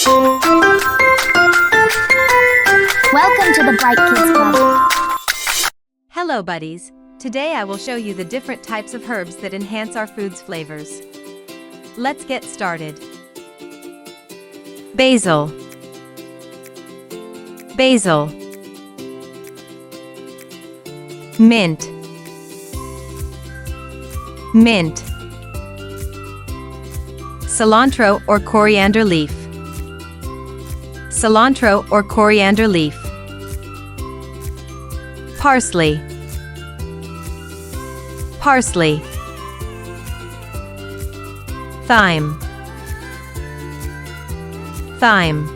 Welcome to the Bright Kids Club. Hello buddies, today I will show you the different types of herbs that enhance our food's flavors. Let's get started. Basil. Basil. Mint. Mint. Cilantro or coriander leaf. Cilantro or coriander leaf. Parsley. Parsley. Thyme. Thyme.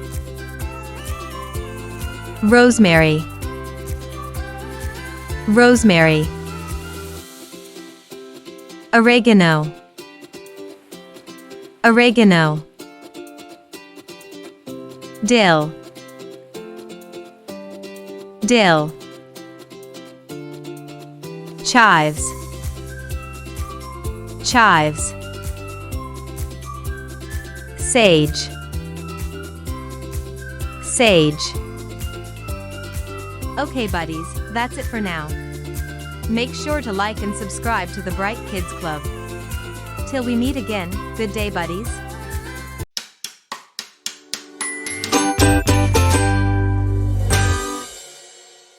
Rosemary. Rosemary. Oregano. Oregano. Dill. Dill. Chives. Chives. Sage. Sage. Okay buddies, that's it for now. Make sure to like and subscribe to the Bright Kids Club. Till we meet again, good day buddies.